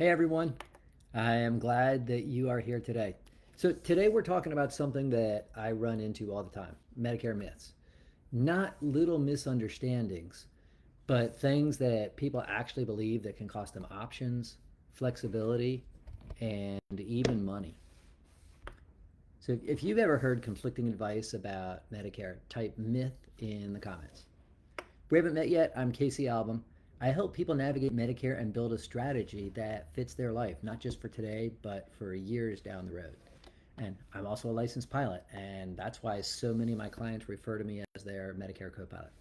Hey everyone, I am glad that you are here today. So, today we're talking about something that I run into all the time: Medicare myths. Not little misunderstandings, but things that people actually believe that can cost them options, flexibility, and even money. So, if you've ever heard conflicting advice about Medicare, type myth in the comments. If we haven't met yet, I'm Casey Album. I help people navigate Medicare and build a strategy that fits their life, not just for today, but for years down the road. And I'm also a licensed pilot, and that's why so many of my clients refer to me as their Medicare co pilot.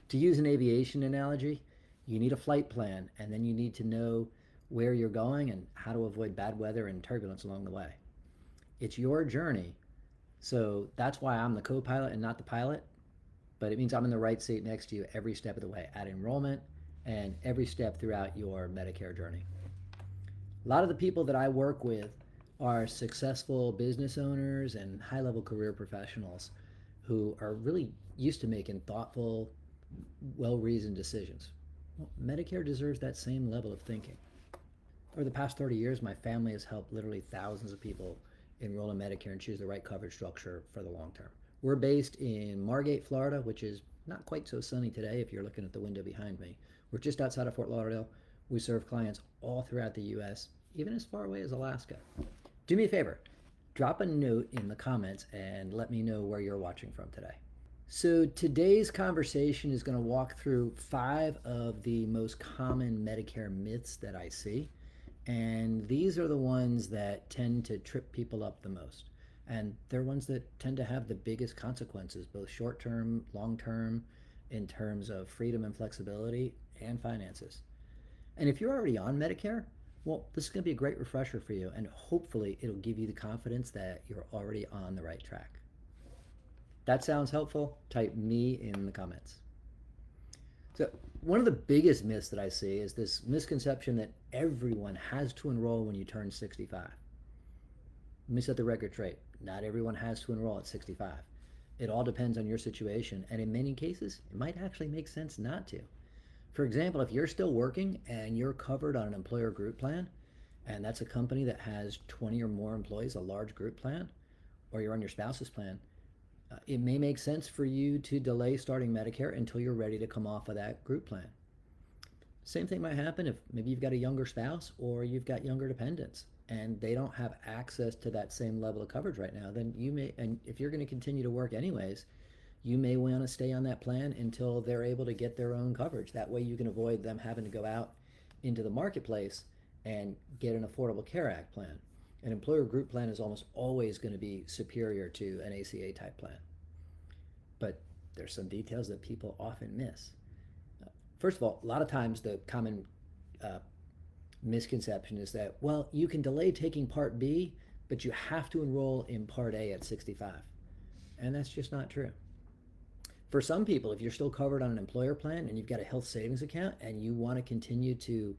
To use an aviation analogy, you need a flight plan, and then you need to know where you're going and how to avoid bad weather and turbulence along the way. It's your journey, so that's why I'm the co pilot and not the pilot, but it means I'm in the right seat next to you every step of the way at enrollment and every step throughout your Medicare journey. A lot of the people that I work with are successful business owners and high level career professionals who are really used to making thoughtful, well reasoned decisions. Well, Medicare deserves that same level of thinking. Over the past 30 years, my family has helped literally thousands of people enroll in Medicare and choose the right coverage structure for the long term. We're based in Margate, Florida, which is not quite so sunny today if you're looking at the window behind me. We're just outside of Fort Lauderdale. We serve clients all throughout the U.S., even as far away as Alaska. Do me a favor, drop a note in the comments and let me know where you're watching from today. So, today's conversation is going to walk through 5 of the most common Medicare myths that I see. And these are the ones that tend to trip people up the most. And they're ones that tend to have the biggest consequences, both short term, long term, in terms of freedom and flexibility and finances. And if you're already on Medicare, well, this is going to be a great refresher for you. And hopefully, it'll give you the confidence that you're already on the right track. That sounds helpful? Type me in the comments. So, one of the biggest myths that I see is this misconception that everyone has to enroll when you turn 65. Let me set the record straight. Not everyone has to enroll at 65. It all depends on your situation, and in many cases, it might actually make sense not to. For example, if you're still working and you're covered on an employer group plan, and that's a company that has 20 or more employees, a large group plan, or you're on your spouse's plan, it may make sense for you to delay starting Medicare until you're ready to come off of that group plan. Same thing might happen if maybe you've got a younger spouse or you've got younger dependents and they don't have access to that same level of coverage right now. Then you may, and if you're going to continue to work anyways, you may want to stay on that plan until they're able to get their own coverage. That way you can avoid them having to go out into the marketplace and get an Affordable Care Act plan. An employer group plan is almost always going to be superior to an ACA type plan. But there's some details that people often miss. First of all, a lot of times the common uh, misconception is that, well, you can delay taking Part B, but you have to enroll in Part A at 65. And that's just not true. For some people, if you're still covered on an employer plan and you've got a health savings account and you want to continue to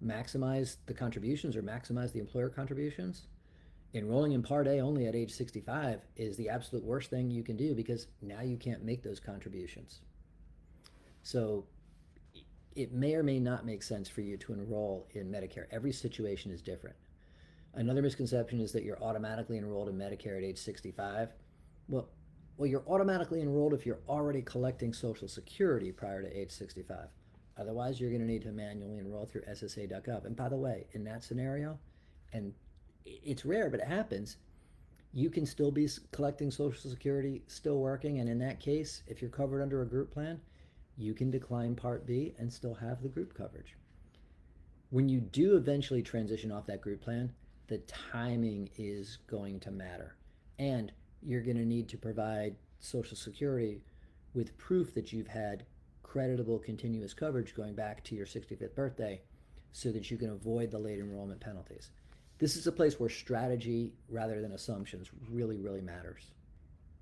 maximize the contributions or maximize the employer contributions, enrolling in Part A only at age 65 is the absolute worst thing you can do because now you can't make those contributions. So it may or may not make sense for you to enroll in Medicare. Every situation is different. Another misconception is that you're automatically enrolled in Medicare at age 65. Well, you're automatically enrolled if you're already collecting Social Security prior to age 65. Otherwise, you're going to need to manually enroll through SSA.gov. And by the way, in that scenario, and it's rare, but it happens, you can still be collecting Social Security, still working, and in that case, if you're covered under a group plan, you can decline Part B and still have the group coverage. When you do eventually transition off that group plan, the timing is going to matter. And you're going to need to provide Social Security with proof that you've had creditable continuous coverage going back to your 65th birthday so that you can avoid the late enrollment penalties. This is a place where strategy rather than assumptions really, really matters.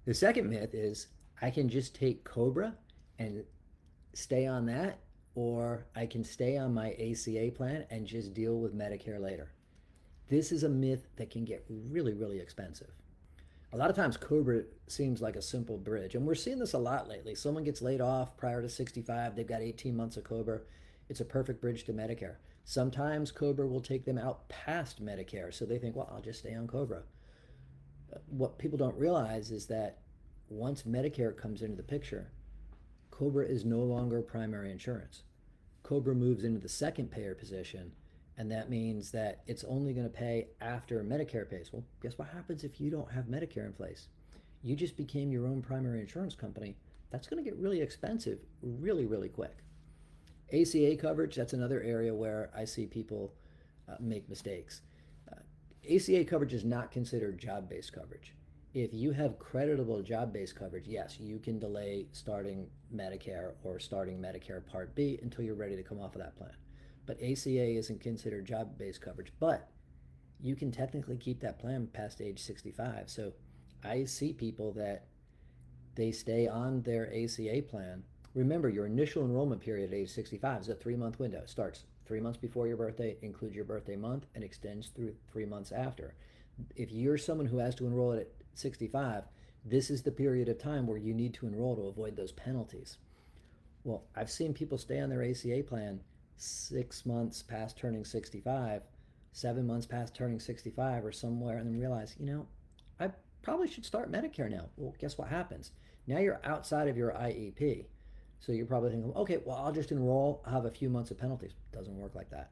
The second myth is I can just take COBRA and stay on that, or I can stay on my ACA plan and just deal with Medicare later. This is a myth that can get really, really expensive. A lot of times COBRA seems like a simple bridge, and we're seeing this a lot lately. Someone gets laid off prior to 65, they've got 18 months of COBRA. It's a perfect bridge to Medicare. Sometimes COBRA will take them out past Medicare, so they think, well, I'll just stay on COBRA. What people don't realize is that once Medicare comes into the picture, COBRA is no longer primary insurance. COBRA moves into the second payer position, and that means that it's only going to pay after Medicare pays. Well, guess what happens if you don't have Medicare in place? You just became your own primary insurance company. That's going to get really expensive really, really quick. ACA coverage, that's another area where I see people make mistakes. ACA coverage is not considered job-based coverage. If you have creditable job-based coverage, yes, you can delay starting Medicare or starting Medicare Part B until you're ready to come off of that plan. But ACA isn't considered job-based coverage, but you can technically keep that plan past age 65. So I see people that they stay on their ACA plan. Remember, your initial enrollment period at age 65 is a 3-month window. It starts 3 months before your birthday, includes your birthday month, and extends through 3 months after. If you're someone who has to enroll at 65, this is the period of time where you need to enroll to avoid those penalties. Well, I've seen people stay on their ACA plan 6 months past turning 65, 7 months past turning 65 or somewhere, and then realize, I probably should start Medicare now. Well, guess what happens? Now you're outside of your IEP. So you're probably thinking, okay, well, I'll just enroll, I'll have a few months of penalties. Doesn't work like that.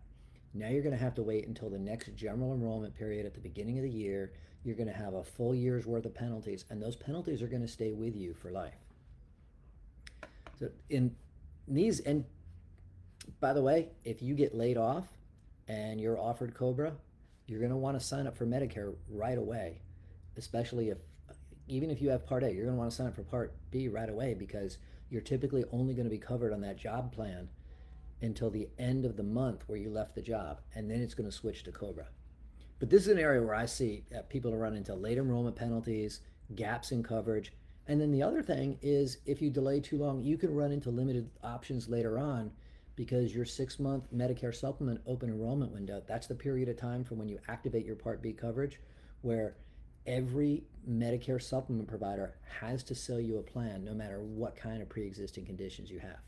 Now you're going to have to wait until the next general enrollment period at the beginning of the year. You're going to have a full year's worth of penalties, and those penalties are going to stay with you for life. So in these, and by the way, if you get laid off and you're offered COBRA, you're going to want to sign up for Medicare right away, especially even if you have Part A, you're going to want to sign up for Part B right away, because you're typically only going to be covered on that job plan until the end of the month where you left the job, and then it's going to switch to COBRA. But this is an area where I see people run into late enrollment penalties, gaps in coverage, and then the other thing is if you delay too long, you can run into limited options later on, because your 6-month Medicare Supplement open enrollment window, that's the period of time from when you activate your Part B coverage, where every Medicare Supplement provider has to sell you a plan no matter what kind of pre-existing conditions you have.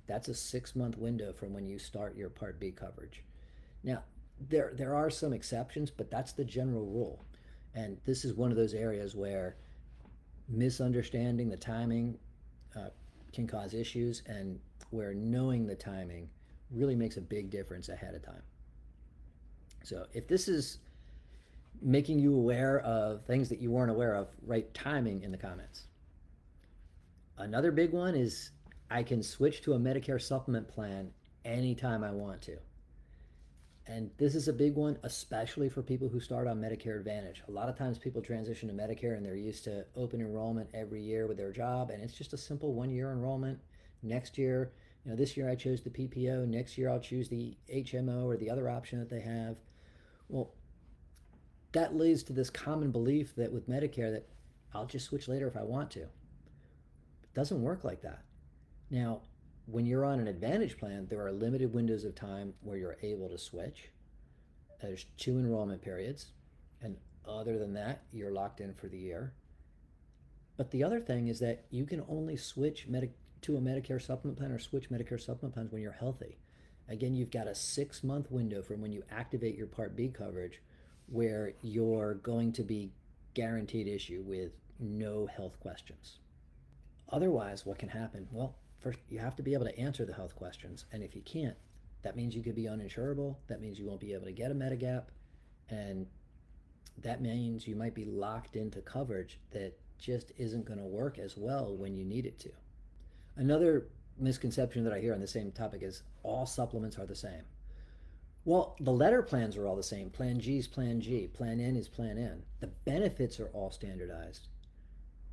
That's a 6-month window from when you start your Part B coverage. Now, there are some exceptions, but that's the general rule. And this is one of those areas where misunderstanding the timing can cause issues, and where knowing the timing really makes a big difference ahead of time. So if this is making you aware of things that you weren't aware of, write timing in the comments. Another big one is I can switch to a Medicare Supplement plan anytime I want to. And this is a big one, especially for people who start on Medicare Advantage. A lot of times people transition to Medicare and they're used to open enrollment every year with their job, and it's just a simple 1-year enrollment. Next year, this year I chose the PPO, next year I'll choose the HMO or the other option that they have. Well, that leads to this common belief that with Medicare that I'll just switch later if I want to. It doesn't work like that. Now, when you're on an Advantage plan, there are limited windows of time where you're able to switch. There's 2 enrollment periods, and other than that, you're locked in for the year. But the other thing is that you can only switch to a Medicare Supplement plan or switch Medicare Supplement plans when you're healthy. Again, you've got a 6-month window from when you activate your Part B coverage where you're going to be guaranteed issue with no health questions. Otherwise, what can happen? Well, first, you have to be able to answer the health questions. And if you can't, that means you could be uninsurable. That means you won't be able to get a Medigap. And that means you might be locked into coverage that just isn't going to work as well when you need it to. Another misconception that I hear on the same topic is all supplements are the same. Well, the letter plans are all the same. Plan G is Plan G. Plan N is Plan N. The benefits are all standardized,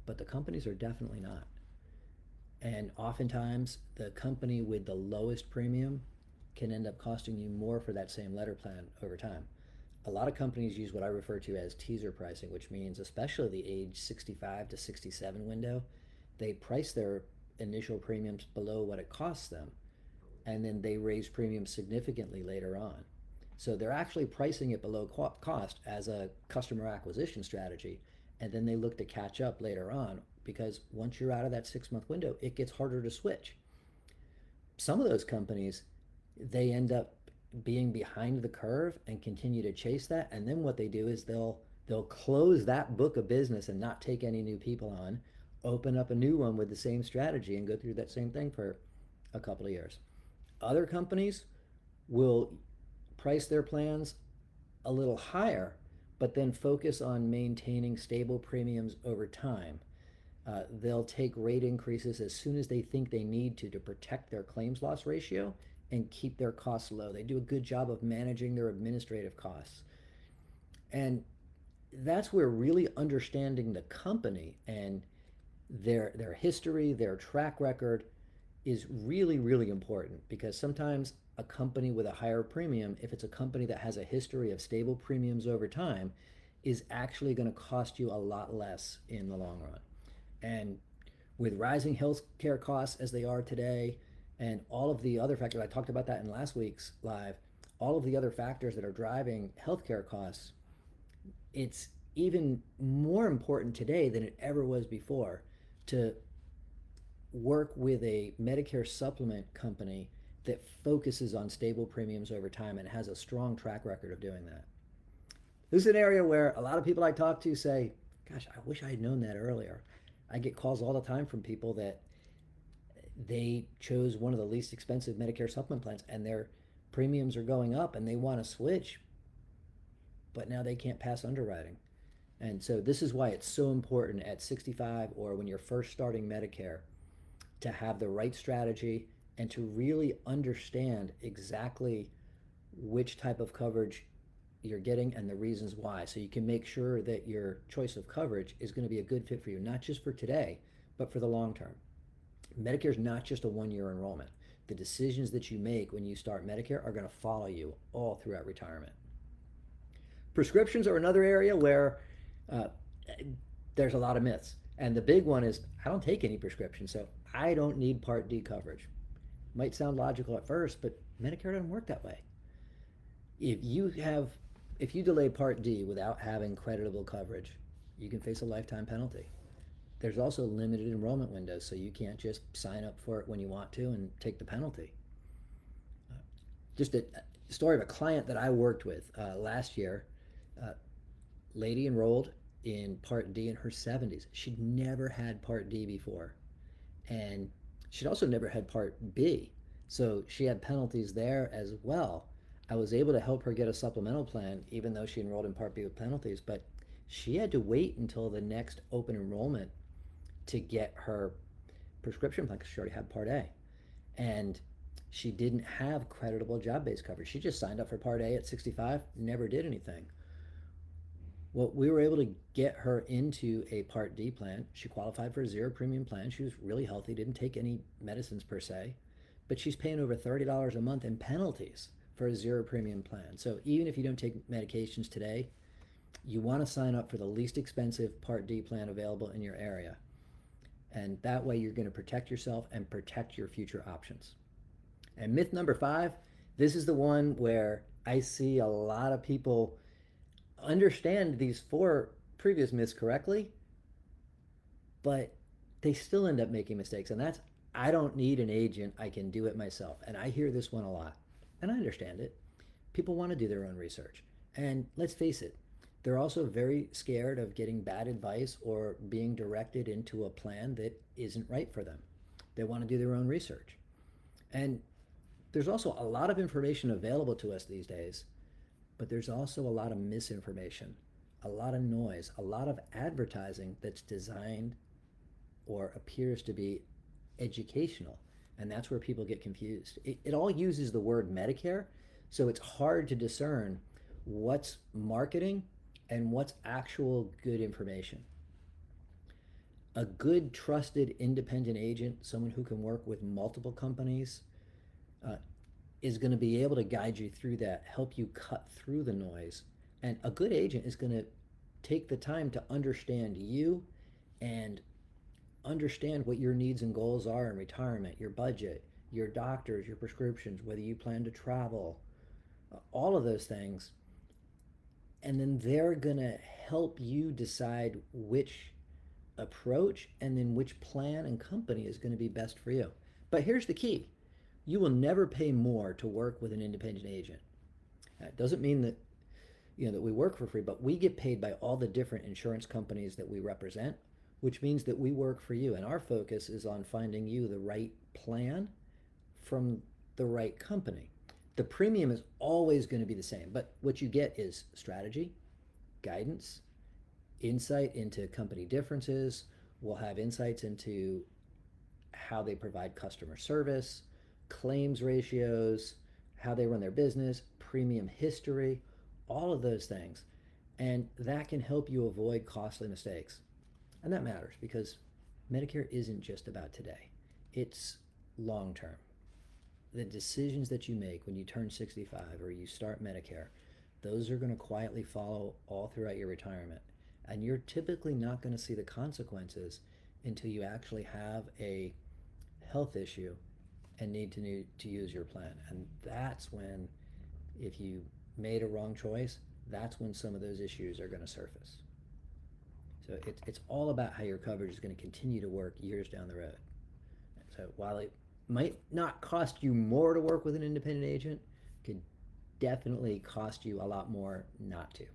but the companies are definitely not. And oftentimes, the company with the lowest premium can end up costing you more for that same letter plan over time. A lot of companies use what I refer to as teaser pricing, which means especially the age 65 to 67 window, they price their initial premiums below what it costs them, and then they raise premiums significantly later on. So they're actually pricing it below cost as a customer acquisition strategy, and then they look to catch up later on, because once you're out of that 6-month window, it gets harder to switch. Some of those companies, they end up being behind the curve and continue to chase that. And then what they do is they'll close that book of business and not take any new people on, open up a new one with the same strategy and go through that same thing for a couple of years. Other companies will price their plans a little higher, but then focus on maintaining stable premiums over time. They'll take rate increases as soon as they think they need to protect their claims loss ratio and keep their costs low. They do a good job of managing their administrative costs. And that's where really understanding the company and their history, their track record is really, really important, because sometimes a company with a higher premium, if it's a company that has a history of stable premiums over time, is actually going to cost you a lot less in the long run. And with rising healthcare costs as they are today, and all of the other factors, I talked about that in last week's live, all of the other factors that are driving healthcare costs, it's even more important today than it ever was before to work with a Medicare Supplement company that focuses on stable premiums over time and has a strong track record of doing that. This is an area where a lot of people I talk to say, gosh, I wish I had known that earlier. I get calls all the time from people that they chose one of the least expensive Medicare Supplement plans and their premiums are going up and they want to switch, but now they can't pass underwriting. And so this is why it's so important at 65 or when you're first starting Medicare to have the right strategy and to really understand exactly which type of coverage you're getting and the reasons why, so you can make sure that your choice of coverage is going to be a good fit for you, not just for today, but for the long term. Medicare is not just a one-year enrollment. The decisions that you make when you start Medicare are going to follow you all throughout retirement. Prescriptions are another area where there's a lot of myths. And the big one is, I don't take any prescriptions, so I don't need Part D coverage. Might sound logical at first, but Medicare doesn't work that way. If you delay Part D without having creditable coverage, you can face a lifetime penalty. There's also limited enrollment windows, so you can't just sign up for it when you want to and take the penalty. Just a story of a client that I worked with last year. Lady enrolled in Part D in her 70s. She'd never had Part D before. And she'd also never had Part B. So she had penalties there as well. I was able to help her get a supplemental plan, even though she enrolled in Part B with penalties, but she had to wait until the next open enrollment to get her prescription plan because she already had Part A. And she didn't have creditable job-based coverage. She just signed up for Part A at 65, never did anything. Well, we were able to get her into a Part D plan. She qualified for a zero premium plan. She was really healthy, didn't take any medicines per se, but she's paying over $30 a month in penalties for a zero premium plan. So even if you don't take medications today, you want to sign up for the least expensive Part D plan available in your area. And that way you're going to protect yourself and protect your future options. And myth number 5, this is the one where I see a lot of people understand these 4 previous myths correctly, but they still end up making mistakes. And that's, I don't need an agent, I can do it myself. And I hear this one a lot, and I understand it. People want to do their own research. And let's face it, they're also very scared of getting bad advice or being directed into a plan that isn't right for them. They want to do their own research. And there's also a lot of information available to us these days, but there's also a lot of misinformation, a lot of noise, a lot of advertising that's designed or appears to be educational. And that's where people get confused. It all uses the word Medicare, so it's hard to discern what's marketing and what's actual good information. A good, trusted, independent agent, someone who can work with multiple companies, is going to be able to guide you through that, help you cut through the noise. And a good agent is going to take the time to understand you and understand what your needs and goals are in retirement, your budget, your doctors, your prescriptions, whether you plan to travel, all of those things. And then they're going to help you decide which approach and then which plan and company is going to be best for you. But here's the key. You will never pay more to work with an independent agent. It doesn't mean that that we work for free, but we get paid by all the different insurance companies that we represent, which means that we work for you. And our focus is on finding you the right plan from the right company. The premium is always going to be the same, but what you get is strategy, guidance, insight into company differences. We'll have insights into how they provide customer service, claims ratios, how they run their business, premium history, all of those things. And that can help you avoid costly mistakes. And that matters because Medicare isn't just about today, it's long term. The decisions that you make when you turn 65 or you start Medicare, those are going to quietly follow all throughout your retirement. And you're typically not going to see the consequences until you actually have a health issue and need to use your plan. And that's when, if you made a wrong choice, that's when some of those issues are going to surface. So it's all about how your coverage is going to continue to work years down the road. So while it might not cost you more to work with an independent agent, it could definitely cost you a lot more not to.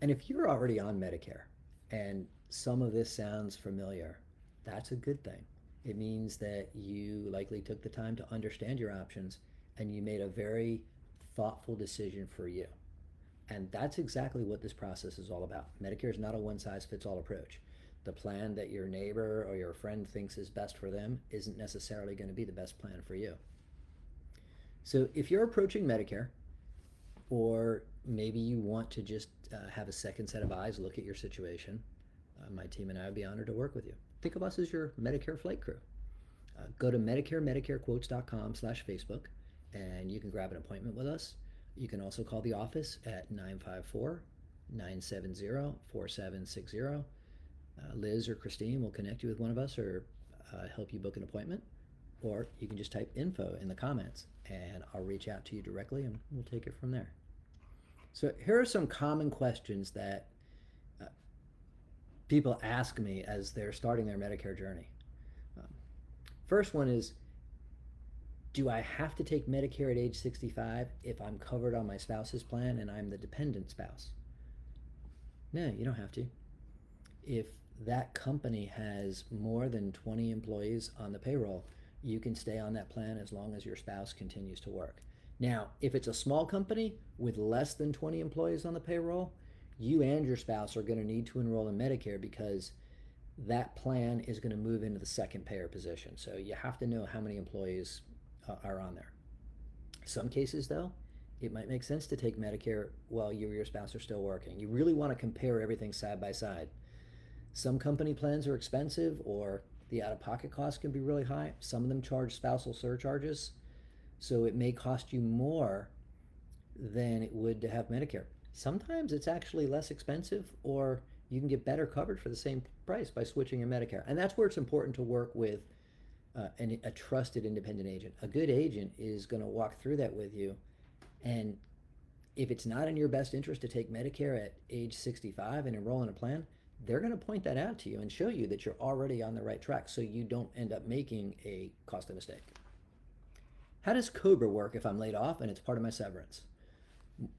And if you're already on Medicare and some of this sounds familiar, that's a good thing. It means that you likely took the time to understand your options and you made a very thoughtful decision for you. And that's exactly what this process is all about. Medicare is not a one-size-fits-all approach. The plan that your neighbor or your friend thinks is best for them isn't necessarily going to be the best plan for you. So if you're approaching Medicare, or maybe you want to just have a second set of eyes look at your situation, my team and I would be honored to work with you. Think of us as your Medicare flight crew. Go to medicarequotes.com/Facebook and you can grab an appointment with us. You can also call the office at 954-970-4760. Liz or Christine will connect you with one of us or help you book an appointment. Or you can just type info in the comments and I'll reach out to you directly and we'll take it from there. So here are some common questions that people ask me as they're starting their Medicare journey. First one is, do I have to take Medicare at age 65 if I'm covered on my spouse's plan and I'm the dependent spouse? No, you don't have to. If that company has more than 20 employees on the payroll, you can stay on that plan as long as your spouse continues to work. Now, if it's a small company with less than 20 employees on the payroll, you and your spouse are going to need to enroll in Medicare because that plan is going to move into the second payer position. So you have to know how many employees are on there. Some cases, though, it might make sense to take Medicare while you or your spouse are still working. You really want to compare everything side by side. Some company plans are expensive or the out-of-pocket costs can be really high. Some of them charge spousal surcharges, so it may cost you more than it would to have Medicare. Sometimes it's actually less expensive, or you can get better coverage for the same price by switching to Medicare. And that's where it's important to work with a trusted independent agent. A good agent is going to walk through that with you, and if it's not in your best interest to take Medicare at age 65 and enroll in a plan, they're going to point that out to you and show you that you're already on the right track so you don't end up making a costly mistake. How does COBRA work if I'm laid off and it's part of my severance?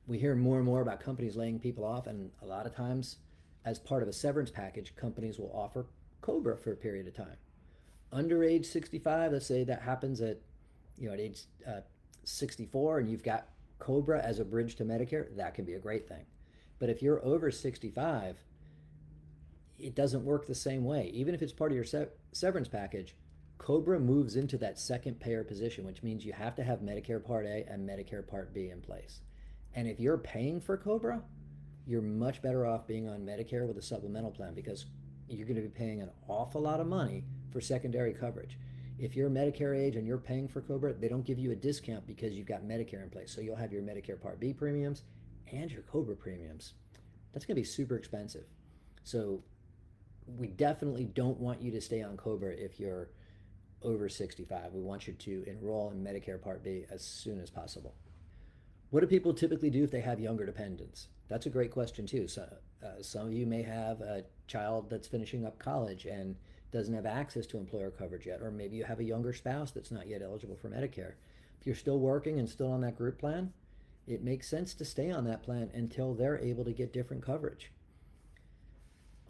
We hear more and more about companies laying people off, and a lot of times as part of a severance package, companies will offer COBRA for a period of time. Under age 65, let's say that happens at age 64 and you've got COBRA as a bridge to Medicare, that can be a great thing. But if you're over 65, it doesn't work the same way. Even if it's part of your severance package, COBRA moves into that second payer position, which means you have to have Medicare Part A and Medicare Part B in place. And if you're paying for COBRA, you're much better off being on Medicare with a supplemental plan because you're going to be paying an awful lot of money for secondary coverage. If you're Medicare age and you're paying for COBRA, they don't give you a discount because you've got Medicare in place. So you'll have your Medicare Part B premiums and your COBRA premiums. That's going to be super expensive. So we definitely don't want you to stay on COBRA if you're over 65. We want you to enroll in Medicare Part B as soon as possible. What do people typically do if they have younger dependents? That's a great question too. So, some of you may have a child that's finishing up college and doesn't have access to employer coverage yet, or maybe you have a younger spouse that's not yet eligible for Medicare. If you're still working and still on that group plan, it makes sense to stay on that plan until they're able to get different coverage.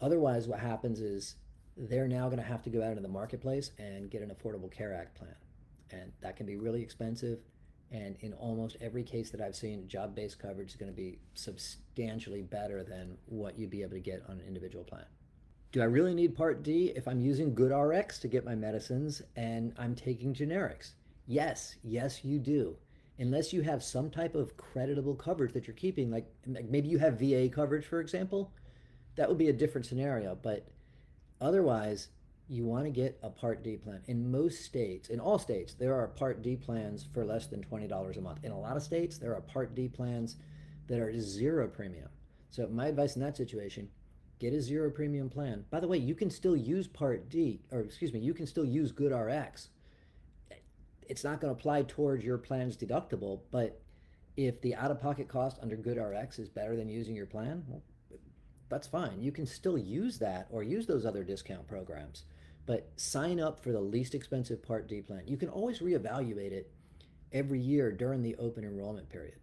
Otherwise, what happens is they're now going to have to go out into the marketplace and get an Affordable Care Act plan. And that can be really expensive. And in almost every case that I've seen, job-based coverage is going to be substantially better than what you'd be able to get on an individual plan. Do I really need Part D if I'm using GoodRx to get my medicines and I'm taking generics? Yes, yes, you do. Unless you have some type of creditable coverage that you're keeping, like maybe you have VA coverage, for example, that would be a different scenario. But otherwise, you want to get a Part D plan. In most states, in all states, there are Part D plans for less than $20 a month. In a lot of states, there are Part D plans that are zero premium. So my advice in that situation, get a zero premium plan. By the way, you can still use Part D, or excuse me, you can still use GoodRx. It's not going to apply towards your plan's deductible, but if the out-of-pocket cost under GoodRx is better than using your plan, well, that's fine. You can still use that or use those other discount programs, but sign up for the least expensive Part D plan. You can always reevaluate it every year during the open enrollment period.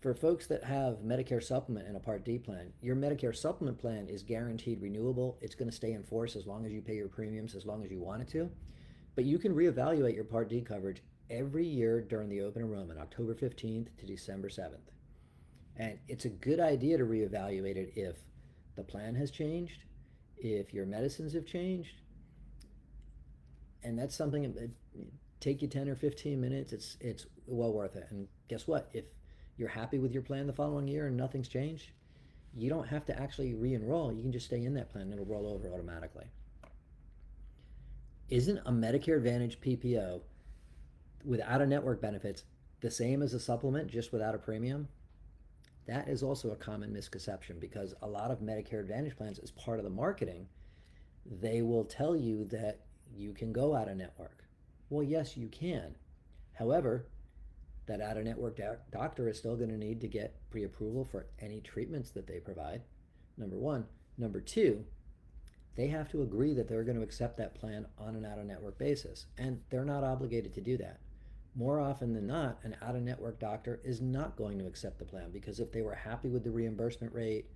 For folks that have Medicare Supplement and a Part D plan, your Medicare Supplement plan is guaranteed renewable. It's going to stay in force as long as you pay your premiums, as long as you want it to. But you can reevaluate your Part D coverage every year during the open enrollment, October 15th to December 7th. And it's a good idea to reevaluate it if the plan has changed, if your medicines have changed, and that's something that take you 10 or 15 minutes. It's well worth it. And guess what? If you're happy with your plan the following year and nothing's changed, you don't have to actually re-enroll. You can just stay in that plan and it'll roll over automatically. Isn't a Medicare Advantage PPO with out-of-network benefits the same as a supplement just without a premium? That is also a common misconception, because a lot of Medicare Advantage plans, as part of the marketing, they will tell you that you can go out of network. Well, yes, you can. However, that out of network doctor is still going to need to get pre-approval for any treatments that they provide, number one. Number two, they have to agree that they're going to accept that plan on an out of network basis, and they're not obligated to do that. More often than not, an out-of-network doctor is not going to accept the plan, because if they were happy with the reimbursement rate,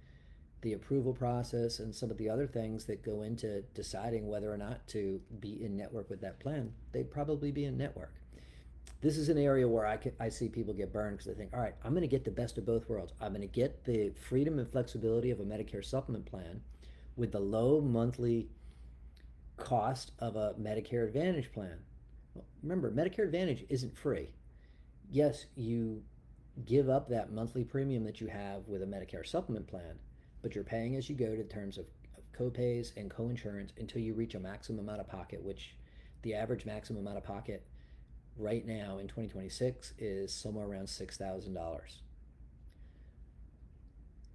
the approval process, and some of the other things that go into deciding whether or not to be in network with that plan, they'd probably be in network. This is an area where I see people get burned because they think, all right, I'm going to get the best of both worlds. I'm going to get the freedom and flexibility of a Medicare Supplement plan with the low monthly cost of a Medicare Advantage plan. Remember, Medicare Advantage isn't free. Yes, you give up that monthly premium that you have with a Medicare Supplement plan, but you're paying as you go to terms of co-pays and co-insurance until you reach a maximum out of pocket, which the average maximum out of pocket right now in 2026 is somewhere around $6,000.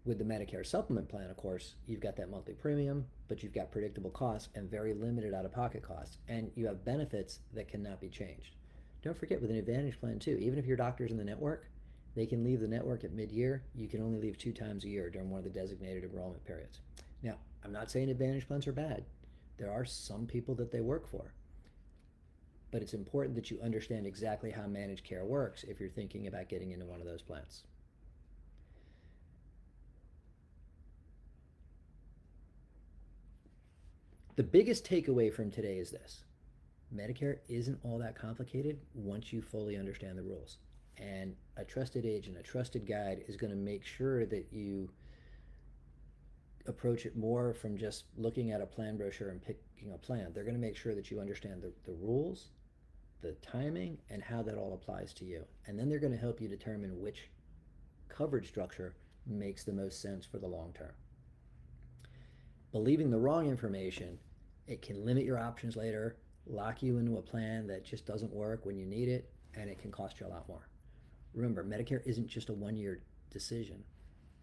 With the Medicare Supplement plan, of course, you've got that monthly premium, but you've got predictable costs and very limited out-of-pocket costs, and you have benefits that cannot be changed. Don't forget, with an Advantage plan too, even if your doctor's in the network, they can leave the network at mid-year. You can only leave 2 times a year during one of the designated enrollment periods. Now, I'm not saying Advantage plans are bad. There are some people that they work for. But it's important that you understand exactly how managed care works if you're thinking about getting into one of those plans. The biggest takeaway from today is this: Medicare isn't all that complicated once you fully understand the rules. And a trusted agent, a trusted guide is going to make sure that you approach it more from just looking at a plan brochure and picking a plan. They're going to make sure that you understand the rules, the timing, and how that all applies to you. And then they're going to help you determine which coverage structure makes the most sense for the long term. Believing the wrong information, it can limit your options later, lock you into a plan that just doesn't work when you need it, and it can cost you a lot more. Remember, Medicare isn't just a one-year decision.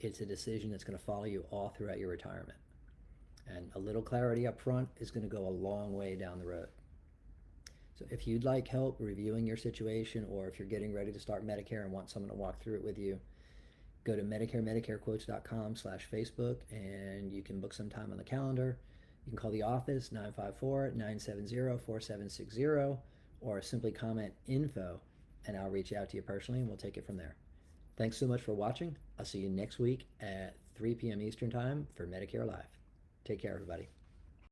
It's a decision that's going to follow you all throughout your retirement. And a little clarity up front is going to go a long way down the road. So if you'd like help reviewing your situation, or if you're getting ready to start Medicare and want someone to walk through it with you, go to medicarequotes.com/Facebook, and you can book some time on the calendar. You can call the office, 954-970-4760, or simply comment info, and I'll reach out to you personally, and we'll take it from there. Thanks so much for watching. I'll see you next week at 3 p.m. Eastern Time for Medicare Live. Take care, everybody.